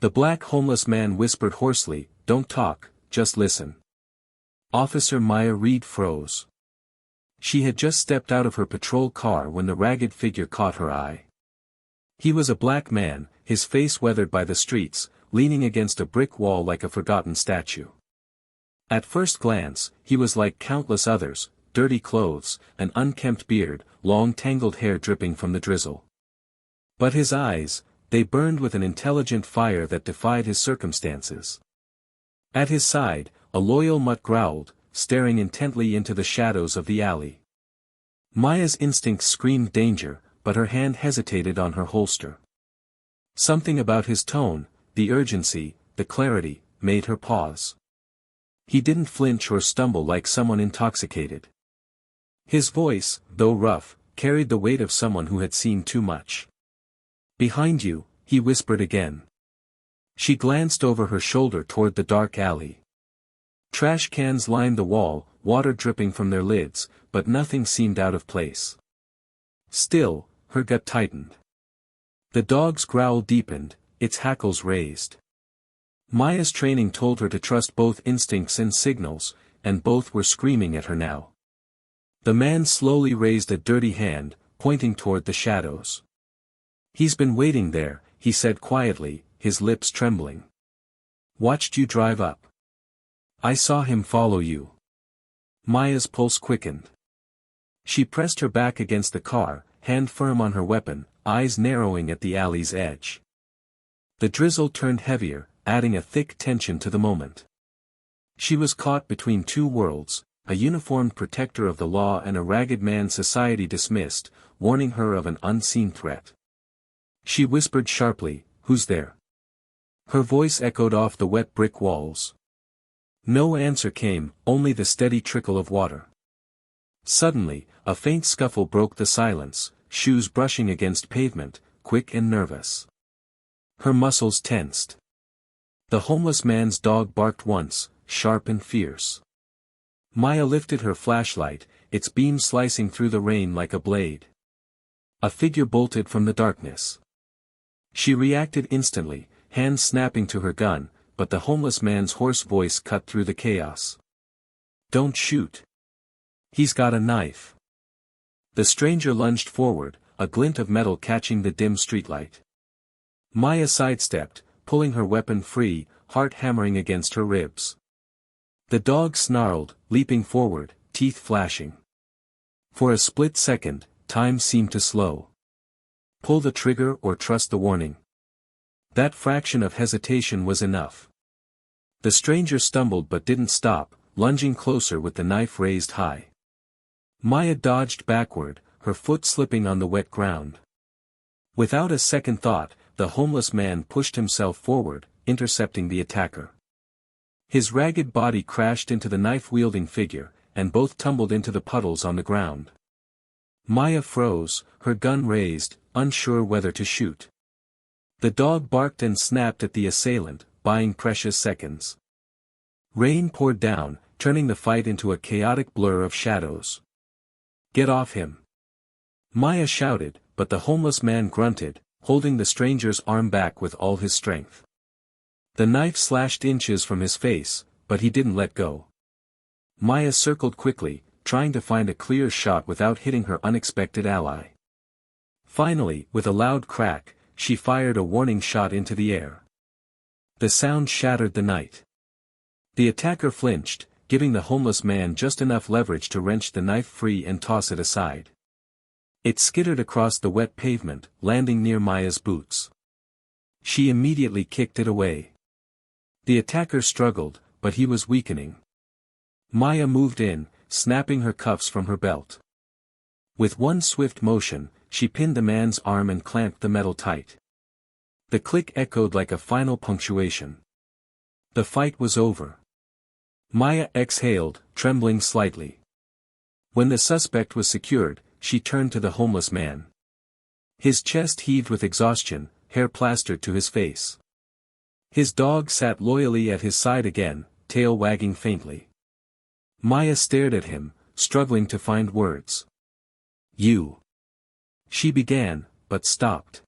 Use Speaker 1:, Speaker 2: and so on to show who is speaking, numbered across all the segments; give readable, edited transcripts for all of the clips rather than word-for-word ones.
Speaker 1: The black homeless man whispered hoarsely, "Don't talk, just listen." Officer Maya Reed froze. She had just stepped out of her patrol car when the ragged figure caught her eye. He was a black man, his face weathered by the streets, leaning against a brick wall like a forgotten statue. At first glance, he was like countless others, dirty clothes, an unkempt beard, long tangled hair dripping from the drizzle. But his eyes, they burned with an intelligent fire that defied his circumstances. At his side, a loyal mutt growled, staring intently into the shadows of the alley. Maya's instincts screamed danger, but her hand hesitated on her holster. Something about his tone, the urgency, the clarity, made her pause. He didn't flinch or stumble like someone intoxicated. His voice, though rough, carried the weight of someone who had seen too much. "Behind you," he whispered again. She glanced over her shoulder toward the dark alley. Trash cans lined the wall, water dripping from their lids, but nothing seemed out of place. Still, her gut tightened. The dog's growl deepened, its hackles raised. Maya's training told her to trust both instincts and signals, and both were screaming at her now. The man slowly raised a dirty hand, pointing toward the shadows. "He's been waiting there," he said quietly, his lips trembling. "Watched you drive up. I saw him follow you." Maya's pulse quickened. She pressed her back against the car, hand firm on her weapon, eyes narrowing at the alley's edge. The drizzle turned heavier, adding a thick tension to the moment. She was caught between two worlds, a uniformed protector of the law and a ragged man society dismissed, warning her of an unseen threat. She whispered sharply, "Who's there?" Her voice echoed off the wet brick walls. No answer came, only the steady trickle of water. Suddenly, a faint scuffle broke the silence, shoes brushing against pavement, quick and nervous. Her muscles tensed. The homeless man's dog barked once, sharp and fierce. Maya lifted her flashlight, its beam slicing through the rain like a blade. A figure bolted from the darkness. She reacted instantly, hands snapping to her gun, but the homeless man's hoarse voice cut through the chaos. "Don't shoot. He's got a knife." The stranger lunged forward, a glint of metal catching the dim streetlight. Maya sidestepped, pulling her weapon free, heart hammering against her ribs. The dog snarled, leaping forward, teeth flashing. For a split second, time seemed to slow. Pull the trigger or trust the warning. That fraction of hesitation was enough. The stranger stumbled but didn't stop, lunging closer with the knife raised high. Maya dodged backward, her foot slipping on the wet ground. Without a second thought, the homeless man pushed himself forward, intercepting the attacker. His ragged body crashed into the knife-wielding figure, and both tumbled into the puddles on the ground. Maya froze, her gun raised, unsure whether to shoot. The dog barked and snapped at the assailant, buying precious seconds. Rain poured down, turning the fight into a chaotic blur of shadows. "Get off him!" Maya shouted, but the homeless man grunted, holding the stranger's arm back with all his strength. The knife slashed inches from his face, but he didn't let go. Maya circled quickly, trying to find a clear shot without hitting her unexpected ally. Finally, with a loud crack, she fired a warning shot into the air. The sound shattered the night. The attacker flinched, giving the homeless man just enough leverage to wrench the knife free and toss it aside. It skittered across the wet pavement, landing near Maya's boots. She immediately kicked it away. The attacker struggled, but he was weakening. Maya moved in, snapping her cuffs from her belt. With one swift motion, she pinned the man's arm and clamped the metal tight. The click echoed like a final punctuation. The fight was over. Maya exhaled, trembling slightly. When the suspect was secured, she turned to the homeless man. His chest heaved with exhaustion, hair plastered to his face. His dog sat loyally at his side again, tail wagging faintly. Maya stared at him, struggling to find words. "You." She began, but stopped.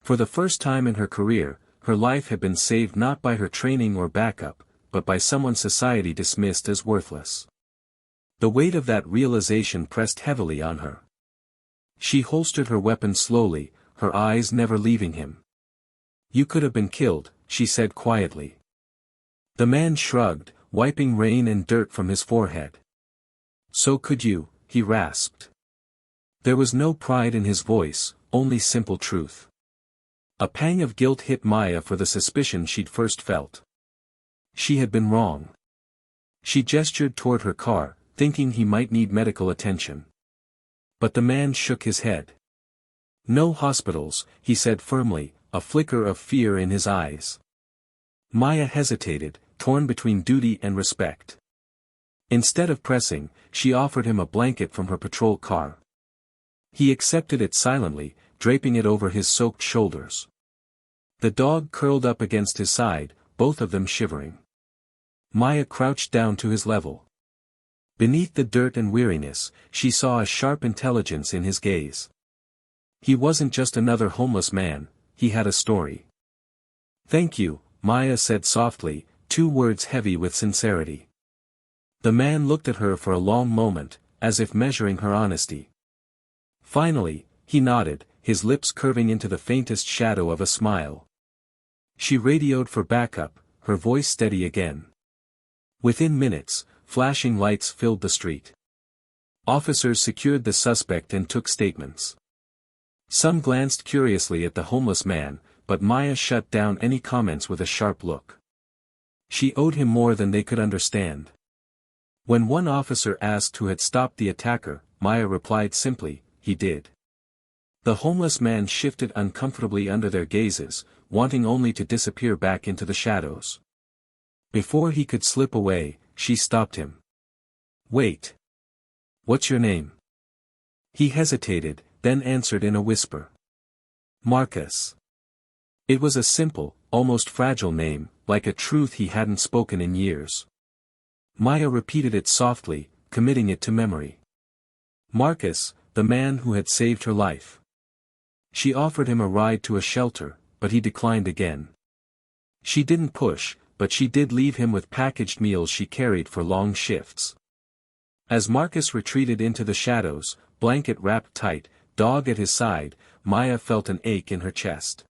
Speaker 1: For the first time in her career, her life had been saved not by her training or backup, but by someone society dismissed as worthless. The weight of that realization pressed heavily on her. She holstered her weapon slowly, her eyes never leaving him. "You could have been killed," she said quietly. The man shrugged, wiping rain and dirt from his forehead. "So could you," he rasped. There was no pride in his voice, only simple truth. A pang of guilt hit Maya for the suspicion she'd first felt. She had been wrong. She gestured toward her car, thinking he might need medical attention. But the man shook his head. "No hospitals," he said firmly, a flicker of fear in his eyes. Maya hesitated, torn between duty and respect. Instead of pressing, she offered him a blanket from her patrol car. He accepted it silently, draping it over his soaked shoulders. The dog curled up against his side, both of them shivering. Maya crouched down to his level. Beneath the dirt and weariness, she saw a sharp intelligence in his gaze. He wasn't just another homeless man, he had a story. "Thank you," Maya said softly, 2 words heavy with sincerity. The man looked at her for a long moment, as if measuring her honesty. Finally, he nodded, his lips curving into the faintest shadow of a smile. She radioed for backup, her voice steady again. Within minutes, flashing lights filled the street. Officers secured the suspect and took statements. Some glanced curiously at the homeless man, but Maya shut down any comments with a sharp look. She owed him more than they could understand. When one officer asked who had stopped the attacker, Maya replied simply, "He did." The homeless man shifted uncomfortably under their gazes, wanting only to disappear back into the shadows. Before he could slip away, she stopped him. "Wait. What's your name?" He hesitated, then answered in a whisper. "Marcus." It was a simple, almost fragile name, like a truth he hadn't spoken in years. Maya repeated it softly, committing it to memory. Marcus, the man who had saved her life. She offered him a ride to a shelter, but he declined again. She didn't push, but she did leave him with packaged meals she carried for long shifts. As Marcus retreated into the shadows, blanket wrapped tight, dog at his side, Maya felt an ache in her chest.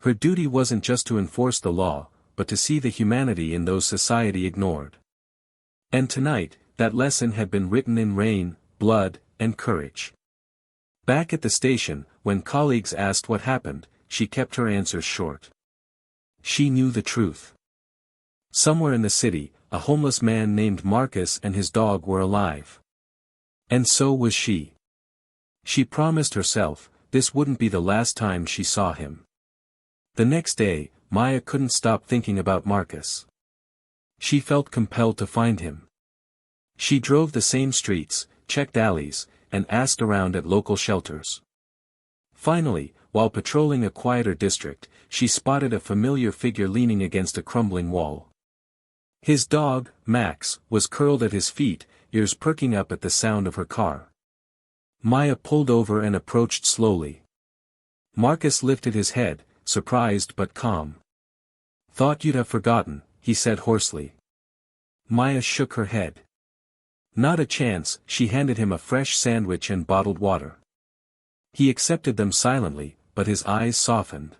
Speaker 1: Her duty wasn't just to enforce the law, but to see the humanity in those society ignored. And tonight, that lesson had been written in rain, blood, and courage. Back at the station, when colleagues asked what happened, she kept her answers short. She knew the truth. Somewhere in the city, a homeless man named Marcus and his dog were alive. And so was she. She promised herself, this wouldn't be the last time she saw him. The next day, Maya couldn't stop thinking about Marcus. She felt compelled to find him. She drove the same streets, checked alleys, and asked around at local shelters. Finally, while patrolling a quieter district, she spotted a familiar figure leaning against a crumbling wall. His dog, Max, was curled at his feet, ears perking up at the sound of her car. Maya pulled over and approached slowly. Marcus lifted his head, surprised but calm. "Thought you'd have forgotten," he said hoarsely. Maya shook her head. Not a chance. She handed him a fresh sandwich and bottled water. He accepted them silently, but his eyes softened.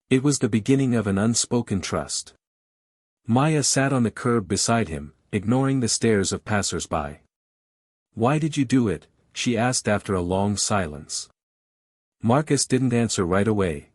Speaker 1: It was the beginning of an unspoken trust. Maya sat on the curb beside him, ignoring the stares of passers-by. "Why did you do it?" she asked after a long silence. Marcus didn't answer right away.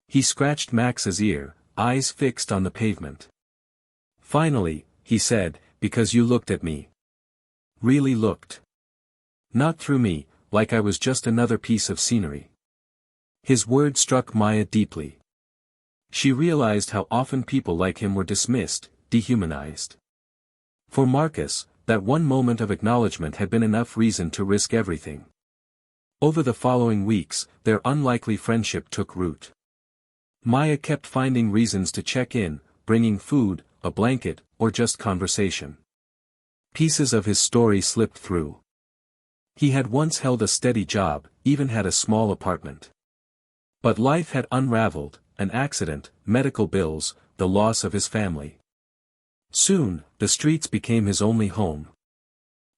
Speaker 1: He scratched Max's ear, eyes fixed on the pavement. Finally, he said, "Because you looked at me." Really looked. Not through me, like I was just another piece of scenery. His words struck Maya deeply. She realized how often people like him were dismissed, dehumanized. For Marcus, that one moment of acknowledgement had been enough reason to risk everything. Over the following weeks, their unlikely friendship took root. Maya kept finding reasons to check in, bringing food, a blanket, or just conversation. Pieces of his story slipped through. He had once held a steady job, even had a small apartment. But life had unraveled, an accident, medical bills, the loss of his family. Soon, the streets became his only home.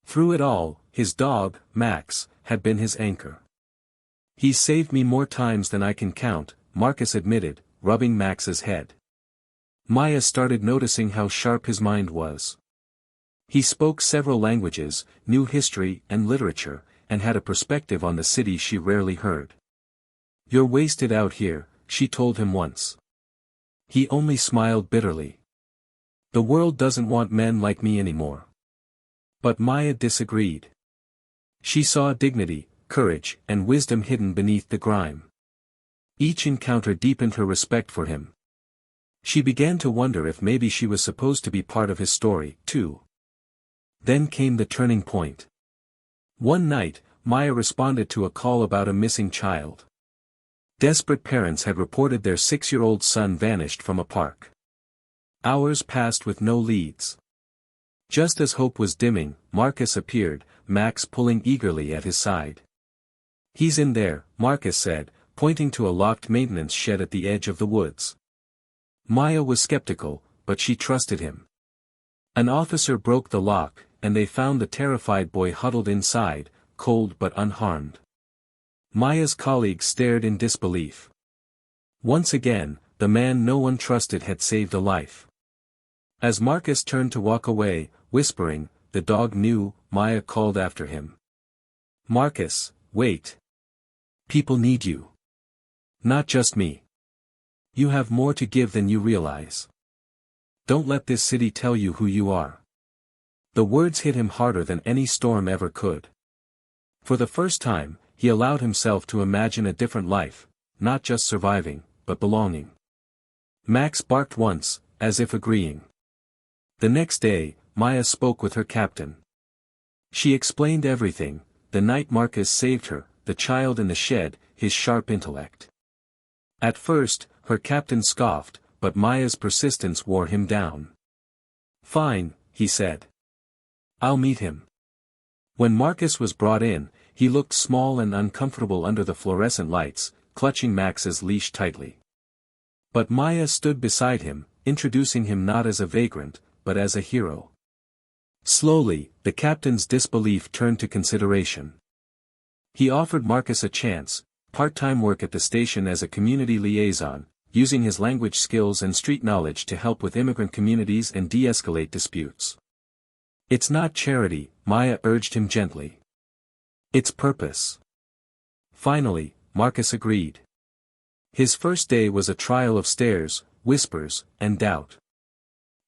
Speaker 1: Through it all, his dog, Max, had been his anchor. "He's saved me more times than I can count," Marcus admitted, rubbing Max's head. Maya started noticing how sharp his mind was. He spoke several languages, knew history and literature, and had a perspective on the city she rarely heard. "You're wasted out here," she told him once. He only smiled bitterly. "The world doesn't want men like me anymore." But Maya disagreed. She saw dignity, courage, and wisdom hidden beneath the grime. Each encounter deepened her respect for him. She began to wonder if maybe she was supposed to be part of his story, too. Then came the turning point. One night, Maya responded to a call about a missing child. Desperate parents had reported their 6-year-old son vanished from a park. Hours passed with no leads. Just as hope was dimming, Marcus appeared, Max pulling eagerly at his side. "He's in there," Marcus said, pointing to a locked maintenance shed at the edge of the woods. Maya was skeptical, but she trusted him. An officer broke the lock, and they found the terrified boy huddled inside, cold but unharmed. Maya's colleagues stared in disbelief. Once again, the man no one trusted had saved a life. As Marcus turned to walk away, whispering, "The dog knew," Maya called after him. "Marcus, wait. People need you. Not just me. You have more to give than you realize. Don't let this city tell you who you are." The words hit him harder than any storm ever could. For the first time, he allowed himself to imagine a different life, not just surviving, but belonging. Max barked once, as if agreeing. The next day, Maya spoke with her captain. She explained everything: the night Marcus saved her, the child in the shed, his sharp intellect. At first, her captain scoffed, but Maya's persistence wore him down. "Fine," he said. "I'll meet him." When Marcus was brought in, he looked small and uncomfortable under the fluorescent lights, clutching Max's leash tightly. But Maya stood beside him, introducing him not as a vagrant, but as a hero. Slowly, the captain's disbelief turned to consideration. He offered Marcus a chance, part-time work at the station as a community liaison, using his language skills and street knowledge to help with immigrant communities and de-escalate disputes. "It's not charity," Maya urged him gently. "It's purpose." Finally, Marcus agreed. His first day was a trial of stares, whispers, and doubt.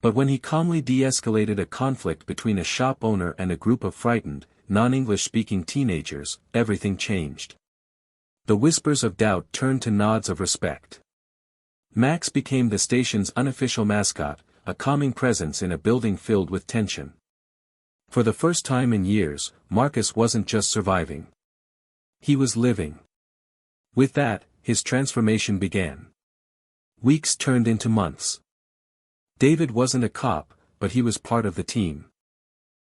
Speaker 1: But when he calmly de-escalated a conflict between a shop owner and a group of frightened, non-English speaking teenagers, everything changed. The whispers of doubt turned to nods of respect. Max became the station's unofficial mascot, a calming presence in a building filled with tension. For the first time in years, Marcus wasn't just surviving. He was living. With that, his transformation began. Weeks turned into months. David wasn't a cop, but he was part of the team.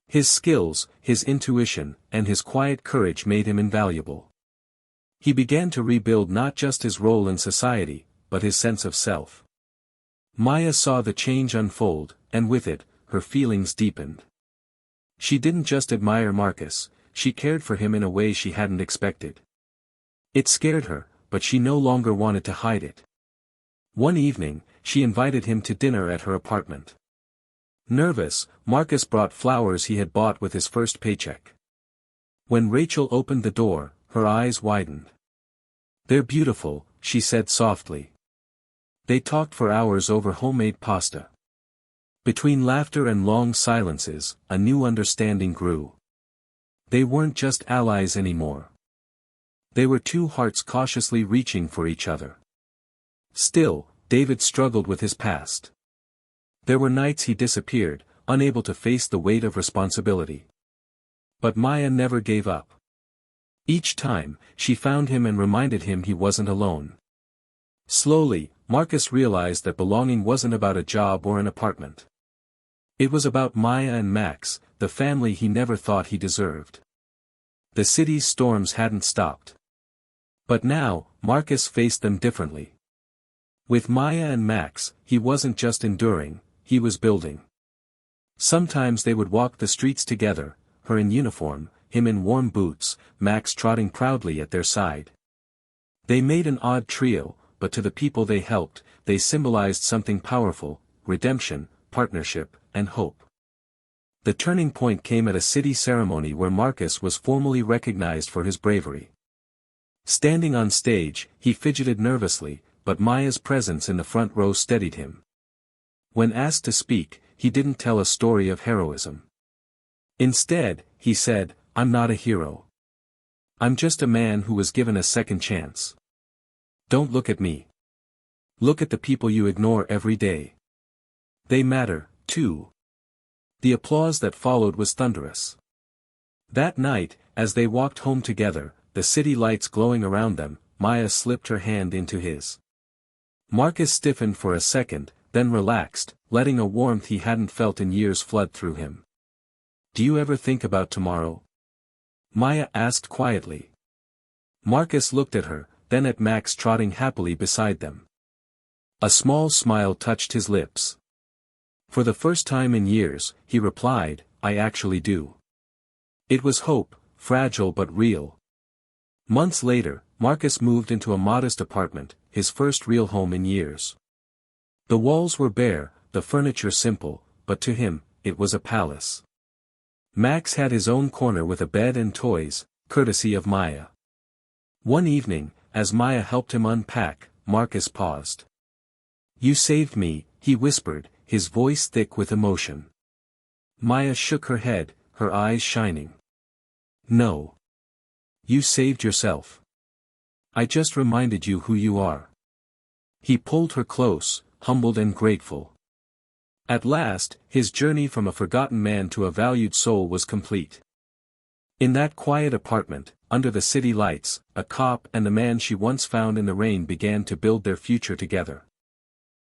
Speaker 1: His skills, his intuition, and his quiet courage made him invaluable. He began to rebuild not just his role in society, but his sense of self. Maya saw the change unfold, and with it, her feelings deepened. She didn't just admire Marcus, she cared for him in a way she hadn't expected. It scared her, but she no longer wanted to hide it. One evening, she invited him to dinner at her apartment. Nervous, Marcus brought flowers he had bought with his first paycheck. When Rachel opened the door, her eyes widened. "They're beautiful," she said softly. They talked for hours over homemade pasta. Between laughter and long silences, a new understanding grew. They weren't just allies anymore. They were two hearts cautiously reaching for each other. Still, David struggled with his past. There were nights he disappeared, unable to face the weight of responsibility. But Maya never gave up. Each time, she found him and reminded him he wasn't alone. Slowly, Marcus realized that belonging wasn't about a job or an apartment. It was about Maya and Max, the family he never thought he deserved. The city's storms hadn't stopped. But now, Marcus faced them differently. With Maya and Max, he wasn't just enduring, he was building. Sometimes they would walk the streets together, her in uniform, him in warm boots, Max trotting proudly at their side. They made an odd trio, but to the people they helped, they symbolized something powerful: redemption, partnership, and hope. The turning point came at a city ceremony where Marcus was formally recognized for his bravery. Standing on stage, he fidgeted nervously, but Maya's presence in the front row steadied him. When asked to speak, he didn't tell a story of heroism. Instead, he said, "I'm not a hero. I'm just a man who was given a second chance. Don't look at me. Look at the people you ignore every day. They matter, too." The applause that followed was thunderous. That night, as they walked home together, the city lights glowing around them, Maya slipped her hand into his. Marcus stiffened for a second, then relaxed, letting a warmth he hadn't felt in years flood through him. "Do you ever think about tomorrow?" Maya asked quietly. Marcus looked at her, then at Max trotting happily beside them. A small smile touched his lips. For the first time in years, he replied, "I actually do." It was hope, fragile but real. Months later, Marcus moved into a modest apartment, his first real home in years. The walls were bare, the furniture simple, but to him, it was a palace. Max had his own corner with a bed and toys, courtesy of Maya. One evening, as Maya helped him unpack, Marcus paused. "You saved me," he whispered, his voice thick with emotion. Maya shook her head, her eyes shining. "No. You saved yourself. I just reminded you who you are." He pulled her close, humbled and grateful. At last, his journey from a forgotten man to a valued soul was complete. In that quiet apartment, under the city lights, a cop and the man she once found in the rain began to build their future together.